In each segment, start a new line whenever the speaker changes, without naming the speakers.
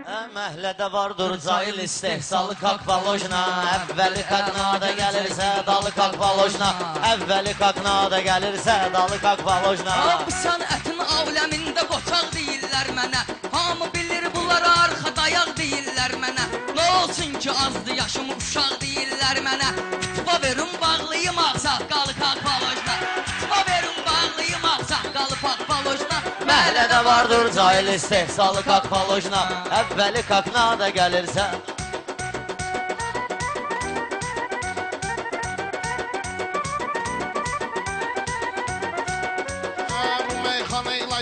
Məhlədə vardır cahil istehsalı kakbalojna. Əvvəli kaknada gəlirsə dalı kakbalojna. Əvvəli kaknada gəlirsə dalı kakbalojna.
Bu sənətin aləmində qoçaq deyirlər mənə. Hamı bilir bunlara arxa dayaq deyirlər mənə. Nə olsun ki azdı yaşım uşaq deyirlər mənə. İtiba verin bağlıyım ağsaqqalı kakbalojna. İtiba verin bağlıyım ağsaqqalı kakbalojna.
Məhlədə vardır cahil istehsalı kakbalojna. Əvvəli kaknada gəlirsə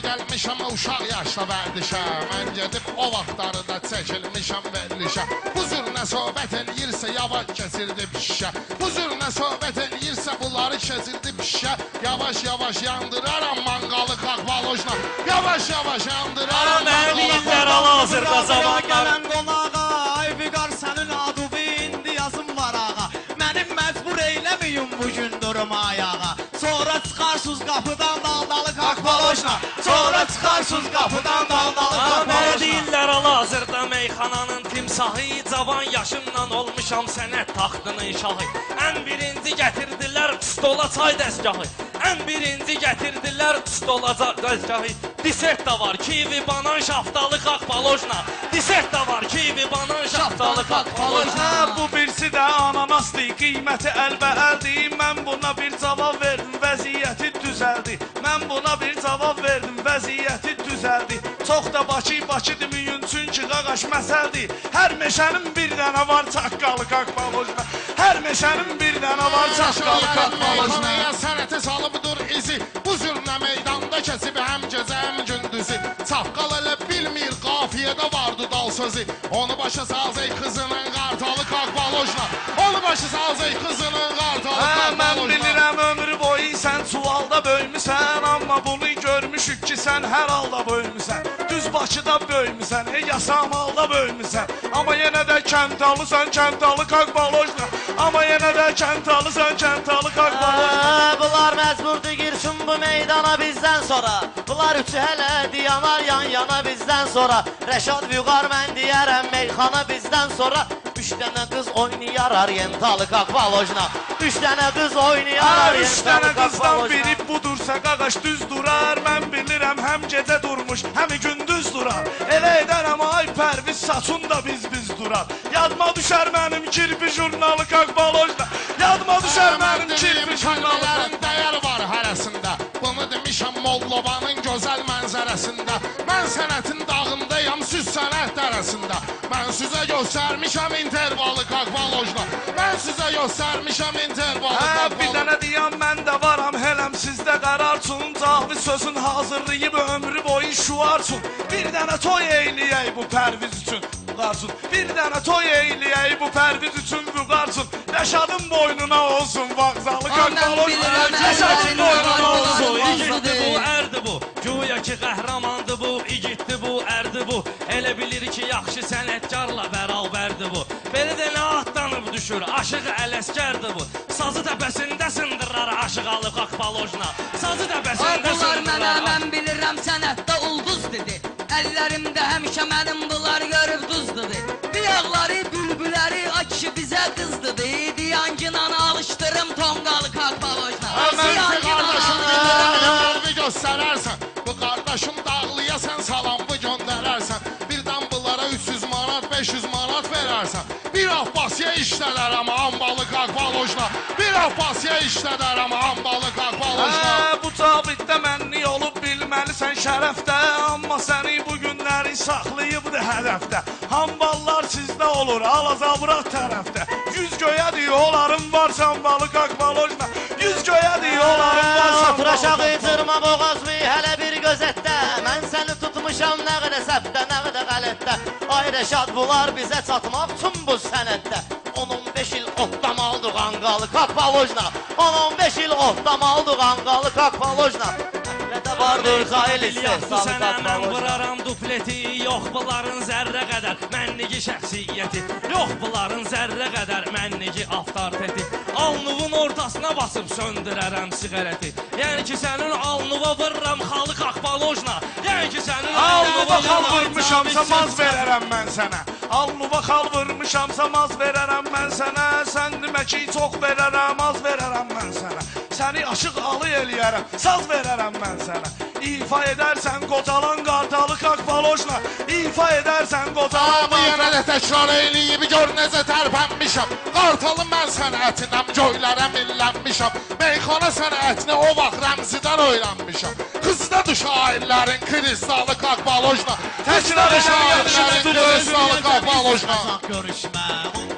Gəlmişəm uşaq yaşda vərdişə. Mən gedib o vaxtlarda çəkilmişəm verilişə. Bu zürnə söhbət eləyirsə yavaş kəsildi pişə. Bu zürnə söhbət eləyirsə bunları kəsildi pişə. Yavaş yavaş yandıraram manqalı kakbalojna. Yavaş yavaş yandıraram manqalı
hal-hazırda zamanlar.
Gələn qonağa, ay Vüqar sənin adubu indi yazım var ağa. Mənim məcbur eyləmiyim bugün durma ayağa. Sonra çıxarsız qapıdan daldalı kakbalojna. Sonra çıxarsız qapıdan daldalı kakbalojna.
Mənə deyirlər hal-hazırda meyxananın timsahı. Cavan yaşımdan olmuşam sənət taxtının şahı. Ən birinci gətirdilər stola çay dəstgahı. Ən birinci gətirdilər stola çay dəstgahı. Desert da var, kivi, banan, şaftalı, kakbalojna. Desert da var, kivi, banan, şaftalı, kakbalojna.
Bu birisi də ananasdır, qiyməti əlbə-əldir. Mən buna bir cavab verdim, vəziyyəti düzəldi. Mən buna bir cavab verdim, vəziyyəti düzəldi. Çox da Bakı deməyin, çünki qaqaş məsəldir. Hər meşənin bir dənə var çaqqalı kakbalojna. Hər meşənin bir dənə var çaqqalı kakbalojna.
Sənəti salıbdır izi. Bu zürnə meydanda kəsib həm gecə həm gündüzü. Çaqqal elə bilmir qafiyədə vardı dal sözü. Onu başa saz ey qızının qartalı kakbalojna. Onu başa saz ey qızının qartalı kakbalojna.
Mən bilirəm ömrü boyu sən çuvalda böyümüsən. Amma bunu görmüşük ki sən hər halda böyümüsən. Düz Bakıda böyümüsən, yasamalda böyümüsən. Amma yenə də kəntalısan, kəntalı kakbalojna. Amma yenə də kəntalısan, kəntalı kakbalojna.
Bunlar məcburdur girsin bu meydana bizdən sonra. Bunlar üçü hələ diyanar yan-yana bizdən sonra. Rəşad Vüqar mən deyərəm meyxana bizdən sonra. Üç dənə qız oynayarar yentalı kakbalojna. Üç dənə qız oynayarar yentalı kakbalojna.
Üç dənə qızdan biri budursa qaqaş düz durar. Mən bilirəm həm gecə durmuş, həm gündüz durar. Elə edərəm ay Pərviz saçun da biz durar. Yadıma düşər mənim kirpi jurnalı kakbalojna. Yadıma düşər mənim kirpi jurnalı kakbalojna.
Dəyər var hərəsində. Bunu demişəm Mollobanın gözəl mənzərəsində. Mən sənətin dağındayam, siz sənət dərəsində. Mən sizə göstərmişəm intervalı kakbalojna. Mən sizə göstərmişəm intervalı kakbalojna.
Bir dənə deyəm mən də varam, heləm sizdə qərarçun. Cahvi sözün hazırlayıb ömrü boyu şuarçun. Bir dənə toy eyləyək bu Pərviz üçün Vüqarçun. Bir dənə toy eyləyək bu Pərviz üçün Vüqarçun. Rəşadın boynuna olsun vağzalı kakbalojna. Rəşadın boynuna olsun.
İgiddir bu, ərdir bu. Güya ki qəhrəmandır bu, igiddir bu, ərdir bu. Elə bilir ki yaxşı sənətkarla bərabərdir bu. Belə də nə atlanıb düşür, aşığı ələskərdir bu. Sazı təpəsində sındırar aşıqalı kakbalojna. Sazı təpəsində
Bunlar mənə,
sındırar.
mən bilirəm sənətdə ulduz dedi. Əllərimdə həmişə mənim bunlar görüb duz dedi. Biyaqları, bülbüləri, ay kişi bizə qız dedi. Diyancınan alışdırım tonqalı kakbalojna.
Mən qardaşım göstərərsən. Bu qardaşım dağlıya sən salamı göndərərsən. Birdən bunlara 300 manat, 500 manat verərsən. Bir Abbasiyə işlədərəm ambalı kakbalojna. Bir Abbasiyə işlədərəm ambalı kakbalojna.
Bu cabitdə mənlik olub bilməlisən şərəfdə. Amma səni bu günləri saxlayıbdır hədəfdə. Hamballar sizdə olur, Alazavrat tərəfdə. Yüz göyə diyorlarım var sambalı kakbalojna. Yüz göyə diyorlarım var sambalı
Turaşağı yıtırma boğazmi hələ bir gözətdə. Mən səni tutmuşam nə qədər səbdə, nə qədər qələtdə. Ay Rəşad bunlar bizə çatmaq üçün bu sənətdə. 10-15 il otdam aldı qanqalı kakbalojna. 10-15 il otdam aldı qanqalı kakbalojna. Məhlədə vardır cahil istehsalı
Sənə mən
kakbalojna.
vuraram dupleti. Yox bunların zərrə qədər mənniki şəxsiyyəti. Yox bunların zərrə qədər mənniki avtoriteti. Alnının ortasına Üstünə basıb söndürərəm siqareti. Yəni ki, sənin alnıva vırram xalıq akbalojna. Yəni ki, sənin
Alnıva xal vurmuşamsa maz verərəm mən sənə. Alnıva xal vurmuşamsa maz verərəm mən sənə. Sən demə ki, çox verərəm, az verərəm mən sənə. Səni aşıq alı eləyərəm, saz verərəm mən sənə. İfa edərsən qocalan qartalı kakbalojna. İfa edərsən qocalan
Amma yenə də təkrar eləyib gör necə tərpənmişəm. Qartalı mən sənətinəm, göylərə millənmişəm. Meyxana sənətini o vaxt rəmzidən öyrənmişəm. Qızdadır şairlərin kristalı kakbalojna. Təkrar şairlərin kristalı kakbalojna.
Görüşmə,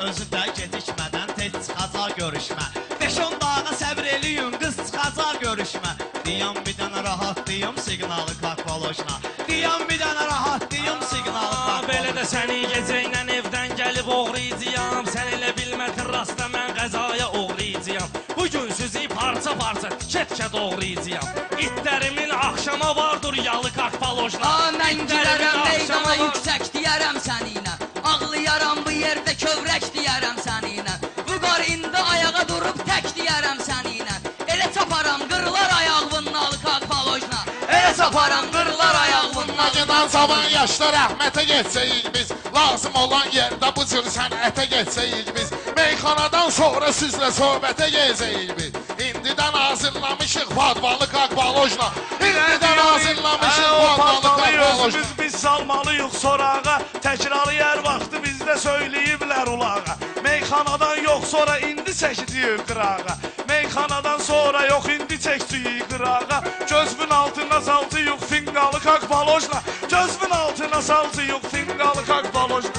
özü də gecikmədən tez çıxacaq görüşmə. 5-10 dağa səbr eləyin, qız çıxacaq görüşmə. Diyam bir dənə rahat, diyam siqnalı kakbalojna. Diyam bir dənə rahat, diyam siqnalı kakbalojna.
Belə də səni gecə ilə evdən gəlib oğrayacağam. Sən elə bilmədin rastda mən qəzaya uğrayacağam. Bugün sizi parça-parça, tikə-tikə doğrayacağam. İtlərimin axşama vardır yalı kakbalojna.
Mən girərəm meydana yüksək deyərəm səninlə. Ağlayaram bu yerdə kövrək deyərəm səninlə. Vüqar indi ayağa durub tək deyərəm səninlə. Elə çaparam qırılar ayağımın kakbalojna. Elə çaparam qırılar ayağımın
Gedən zaman yaşda rəhmətə geçsəyik biz. Lazım olan yerdə bu cür sənətə geçsəyik biz. Meyxanadan sonra sizlə söhbətə gezəyik biz. İndidən hazırlamışıq padvalı kakbalojna. İndidən hazırlamışıq padvalı kakbalojna.
Özümüz biz salmalıyıq sorağa. Təkrarı vaxtı bizdə söyləyiblər ulağa. Meyxanadan yox sonra indi çəkiciyik qırağa. Meyxanadan sonra yox indi çəkiciyik qırağa. Gözümün altına salcıyıq finqalı kakbalojna. Gözümün altına salcıyıq finqalı kakbalojna.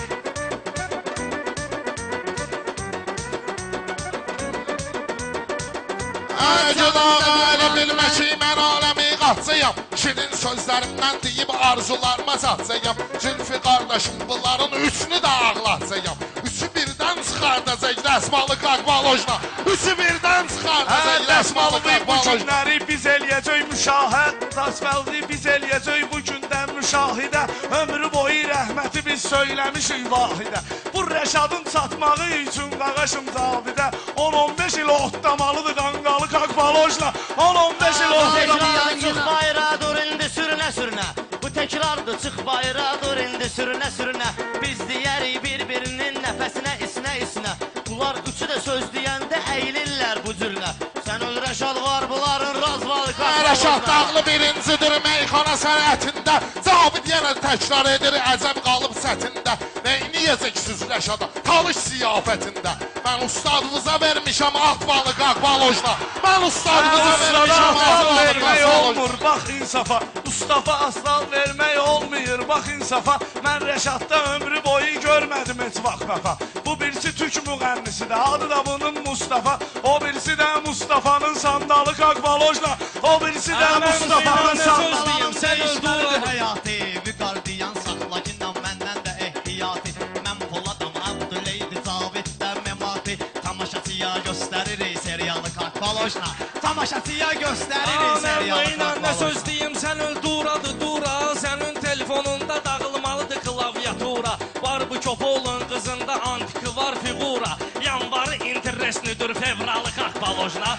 Gələ bilmə ki, mən aləmi qaçıyam. Şirin sözlərimdən deyib arzularıma satacağam. Zülfü qardaşım bunların üçünü də ağlatacağam. Üçü birdən çıxardacaq rəsmalı kakbalojna. Üçü birdən çıxardacaq rəsmalı
Bu
kakbalojna.
günləri biz eləyəcək müşahət. Tasvəldi biz eləyəcək bu gündən müşahidə. Ömrü boyu rəhməti biz söyləmişik vahidə. Bu Rəşadın çatmağı üçün qaqaşım Cavidə. 10-15 il otlamalıdır qanqalı kakbalojna. 10-15 il otlamalıdır.
Təkrar çıx bayrağa dur indi sürünə sürünə. Bu təkrardır çıx bayrağa dur indi sürünə sürünə. Biz deyərik bir-birinin nəfəsinə isinə. Bunlar üçü də söz deyəndə əyilirlər bu cürlə. Sən öl Rəşad var bunların razvalı
Rəşad
kakbalojna.
dağlı birincidir meyxana sənətində. Cavid yenə təkrar edir əcəb qalıb sətində. Neyniyəcəksiniz Rəşada talış ziyafətində. Mən ustadınıza vermişəm atbalı kakbalojna. Mən ustadınıza vermişəm atbalı
vermək
kakbalojna.
olmur, bax insafa. Mustafa aslan vermək olmuyor, bax insafa. Mən Rəşadda ömrü boyu görmədim heç vaxt vəfa. Bu birisi türk müğənnisidir, adı da bunun Mustafa. O birisi də Mustafa'nın sandalı kakbalojna. O birisi də Mustafa'nın sandalı.
Sən öldürdü həyatı. Vüqar diyan saxla gindan məndən də ehtiyatı. Mən Poladam Abdüleydi Caviddə memati. Tamaşaçıya göstəririk seriyalı kakbalojna. Tamaşaçıya göstəririk seriyalı
Nə
kakbalojna.
söz deyim, sən öl duradı dura. Sənin telefonunda dağılmalıdır klaviatura. Var bu köpolun qızında antik var fiqura. Yanvarı intereslidir fevralı kakbalojna.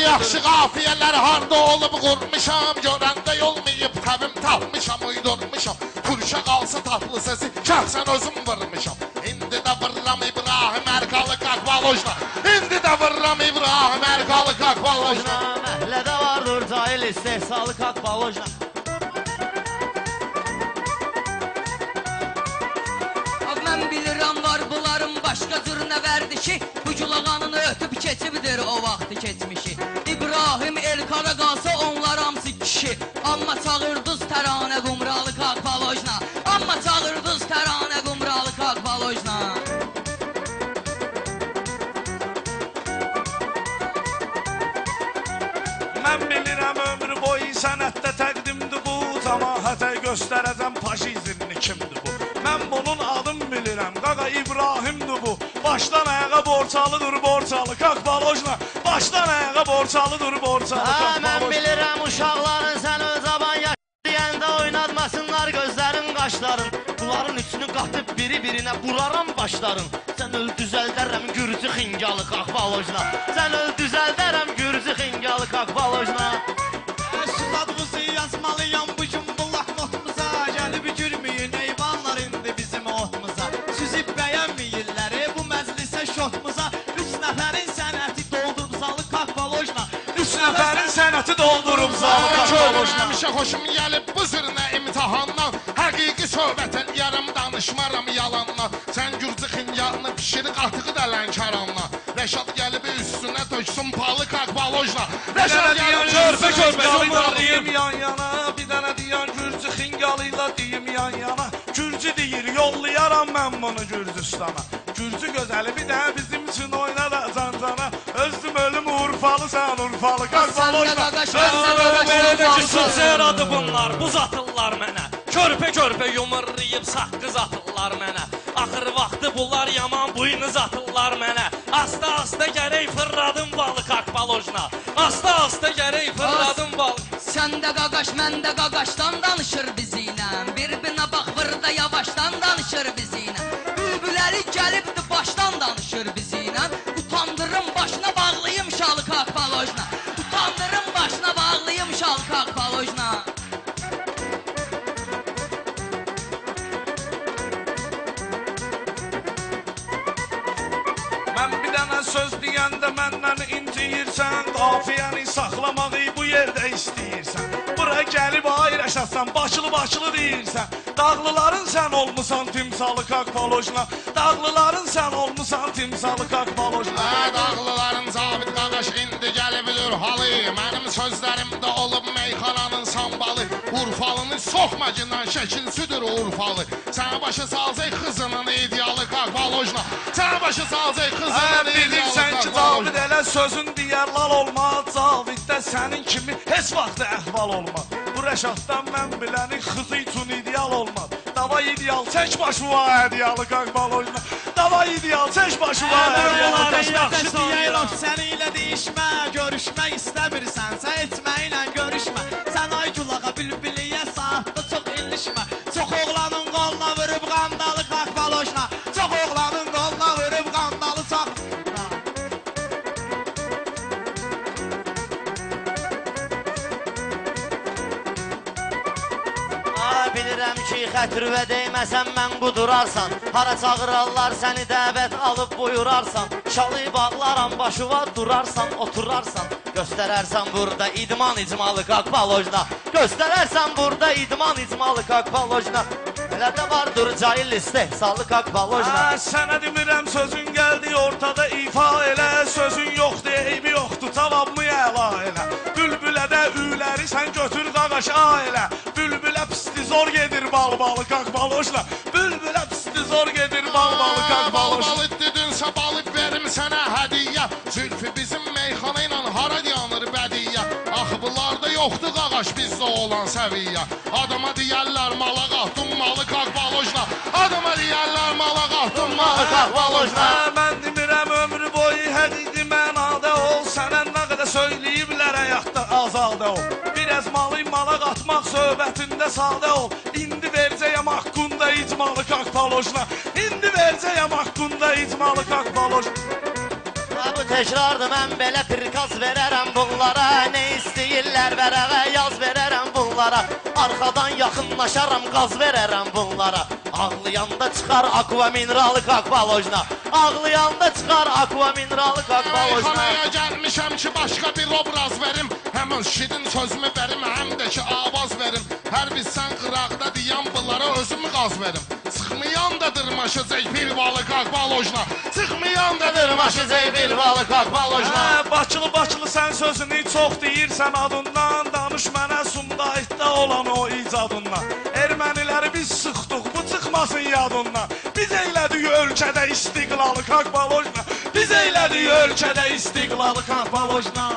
Yaxşı qafiyələr harda olub qurmuşam. Görəndə yolmayıb təbim tapmışam, uydurmuşam. Türkə qalsa tatlı səsi şəxsən özüm vurmuşam. İndi də vırram İbrahim Ərkalı kakbalojna. İndi də vırram İbrahim Ərkalı kakbalojna.
Məhlədə vardır cahil istehsalı kakbalojna.
Mən bilirəm var bunların başqa cür nə verdi ki. Bu gülağanını ötüb keçibdir o vaxtı keçmişi. İbrahim Elkara qalsa onlar hamısı kişi. Amma çağırdız təranə qumralı kakbalojna. Amma çağırdız təranə qumralı kakbalojna.
Mən bilirəm ömrü boyu sənətdə təqdimdir bu. Cəmaətə göstərəcəm faşizmini kimdir bu. Mən bunun adını bilirəm, qaqa İbrahimdir bu. Başdan ayağa borçalıdır borçalı kakbalojna. Başdan ayağa borçalıdır borçalı
Mən
kakbalojna.
bilirəm uşaqların sən öz aban yaş deyəndə oynatmasınlar gözlərin qaşların. Bunların üçünü qatıb biri-birinə vuraram baş. başların. Sən öl düzəldərəm gürcü xingalı qaqbalojna. Sən öl düzəldərəm gürcü xingalı qaqbalojna.
Siz adınızı yazmalıyam bu gün bu lahmotumuza. Gəlib gülməyin eyvanlar indi bizim otumuza. Süzüb bəyənməyirlər bu məclisə şotumuza. 3 nəfərin sənəti doldurub zalı qaqbalojna.
3 nəfərin sənəti doldurub zalı qaqbalojna.
Həmişə xoşum gəlib bu zırnə imtihandan. Həqiqi söhbət eləyərəm, danışmaram yalandan. Sən gürcü xingalını pişir qatığı da lənkaranla. Rəşad gəlib üstünə töksün palı qaqbalojna. Rəşad gəlib
Körpə yumurlayım yan yana. Bir dənə deyən gürcü xingalıyla deyim yan yana. Gürcü deyir yollayaram mən bunu Gürcüstana. Gürcü gözəli bir də bizim üçün oyna da cancana. Özüm ölüm Urfalı sən Urfalı qaqbalojna.
Söz yaradı bunlar, buz atırlar mənə. Körpə yumurlayıb saqqız atırlar mənə. Axır vaxtı bunlar yaman buynuz atırlar mənə. Asta gərək fırladım balı qaqbalojna. Asta gərək fırladım balı.
Sən də qaqaş, mən də qaqaşdan danışır bizinlə. Bir-birinə bax burada yavaşdan danışır bizinlə. Bülbüləri gəlibdi başdan danışır bizinlə. Utandırım başına bağlayım şalı qaqbalojna. Utandırım başına bağlayım şalı qaqbalojna.
Mən bir dənə söz deyəndə məndən inciyirsən. Qafiyəni saxlamağı bu yerdə istəyirsən. Bura gəlib ayrışasan, başlı deyirsən. Dağlıların sən olmusan timsalı qaqbalojna. Dağlıların sən olmusan timsalı qaqbalojna.
Dağlıların Zabit qaqaş indi gəlibilir halı. Mənim sözlərimdə olub meyxananın sambalı. Urfalını soxmacından şəkilsüdür Urfalı. Sən başa salcaq xızının idealı qaqbalojna. Sən başa salcaq xızının idealı
Bilirsən ki, David elə sözün deyər lal olmaz. Daviddə sənin kimi heç vaxt əhval olmaz. Bu Rəşaddan mən bilənin xızı üçün ideal olmaz. Dava ideal, çək başıma hədiyalı qaqbalojna. Dava ideal, çək başıma hədiyalı qaqbalojna.
Sən ilə deyişmə, görüşmək istəmirsənsə etməklə görüşmə. Sən ay gulağa bülbüliyə saatda çox ilişmə. Çox oğlanın qoluna vurub qandalı qaqbalojna. Çox oğlanın qoluna vurub qandalı çox.
Bilirəm ki, xətrüvə deyməsən mən qudurarsan. Hara çağırarlar səni dəvət alıb buyurarsan. Şalı bağlaram başıva durarsan, oturarsan. Göstərərsən burada idman icmalı qaqbalojna. Göstərərsən burada idman icmalı qaqbalojna. Elə də vardır cahil istehsalı qaqbalojna.
Sənə demirəm sözün gəldi ortada ifa elə. Sözün yoxdur, eybi yoxdur, cavabımı əla elə. Bülbülədə üləri sən götür qaqaş ailə. Bülbülə pisti zor gedir bal-balı qaqbalojna. Bülbülə pisti zor gedir bal-balı qaqbalojna.
Balı dedinsə balıq verim sənə hədiyə. Zülfü bizim meyxana ilə hara dayanır bədiyyə. Axı bunlarda yoxdur qaqaş bizdə olan səviyyə. Adama deyərlər mala qatdın malı qaqbalojna. Adama deyərlər mala qatdın malı qaqbalojna.
Mən demirəm ömrü boyu həqiqi mənada ol. Sənə nə qədər söyləyiblər həyatda azadə ol. Biraz malı mala qatmaq söhbətində sadə ol. İndi verəcəyəm haqqında icmalı qaqbalojna. İndi verəcəyəm haqqında icmalı qaqbalojna.
Bu təkrardır, mən belə prikaz verərəm bunlara. Nə istəyirlər vərəqə yaz verərəm bunlara. Arxadan yaxınlaşaram, qaz verərəm bunlara. Ağlayanda çıxar aqua mineralı qaqbalojna. Ağlayanda çıxar aqua mineralı qaqbalojna.
Meyxanaya gəlmişəm ki, başqa bir obraz verim. Həm öz şirin sözümü verim, həm də ki avaz verim. Hər biz sən qıraqda deyən bunlara özüm qaz verim. Sıxmayan da dırmaşacaq bir balı qaqbalojna. Sıxmayan da dırmaşacaq bir balı qaqbalojna.
Bakılı sən sözünü çox deyirsən adından. Danış mənə Sumqayıtda olan o icadından. Erməniləri biz sıxdıq, bu çıxmasın yadından. Biz eylədik ölkədə istiqlalı qaqbalojna. Biz eylədik ölkədə istiqlalı qaqbalojna.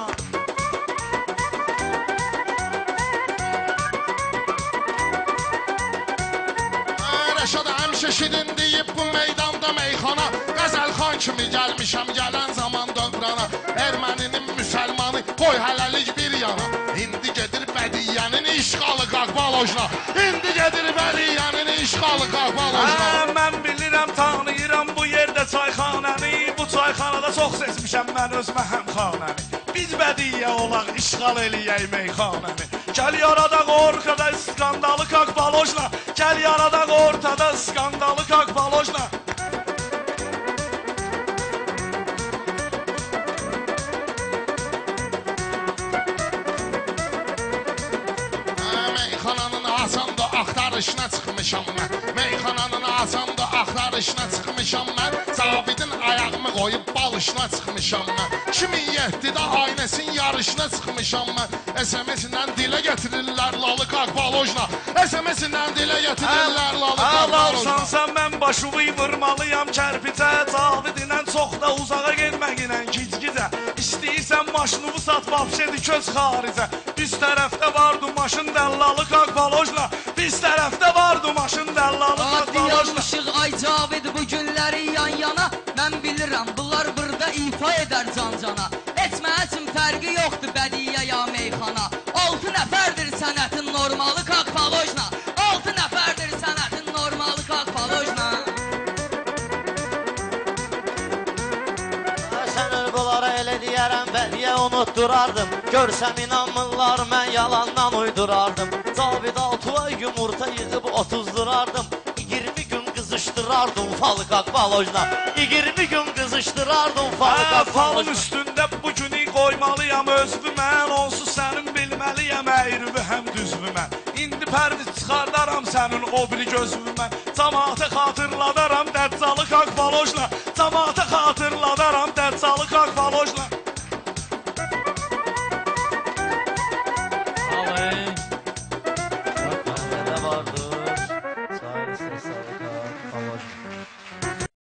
Rəşad həmişə şirin deyib bu meydanda meyxana. Qəzəlxan kimi gəlmişəm gələn zaman dövrana. Erməninin müsəlmanı qoy hələlik bir yana. İndi gedir bədiyyənin işğalı qaqbalojna. İndi gedir bədiyyənin işğalı qaqbalojna.
Mən bilirəm Bilirəm, tanıyıram bu yerdə çayxanəni. Bu çayxanada çox seçmişəm mən özümə həmxanəni. Biz bədiyyə olaq, işğal eləyək meyxanəni. Gəl yaradaq ortada skandalı kak balojla. Gəl yaradaq ortada skandalı kak balojla.
Meyxananın açanda axtarışına çıxmışam mən. Meyxananın açanda axtarışına çıxmışam mən. Zabidin ayağımı qoyub balışına çıxmışam mən. 2007-də aynəsin yarışına çıxmışam mən. SMS-lə dilə gətirirlər lalı kak balojla. SMS-lə dilə gətirirlər lalı kak balojla.
Alarsansa mən başımı vurmalıyam kərpicə. Zabidinlə çox da uzağa getməklə gizgizə. İstəyirsən maşınımı sat, vapşedi köz xaricə. Biz tərəfdə vardı maşın dəllalı kak balojla. Biz tərəfdə vardı maşın dəllalı kak balojla.
Diyalmışıq ay Cavid bu günləri yan yana. Mən bilirəm bunlar burada ifa edər can-cana. Etməyəsin fərqi yoxdur bədiyyə ya meyxana. 6 nəfərdir sənətin normalı kak balojla. 6 nəfərdir sənətin normalı kak balojla.
Sən bunlara elə deyərəm bədiyə unutturardım. Görsəm inanmırlar mən yalandan uydurardım. Cavid 6 ay yumurta yığıb 30 durardım. 20 gün qızışdırardım falı kak balojla. 20 gün qızışdırardım falı kak
Falın
balojla.
üstündə bu günü qoymalıyam özümü mən. Onsuz sənin bilməliyəm əyrimi həm düzümü mən. İndi pərviz çıxardaram sənin o biri gözümü mən. Cəmaata xatırladaram dəccalı kak balojla.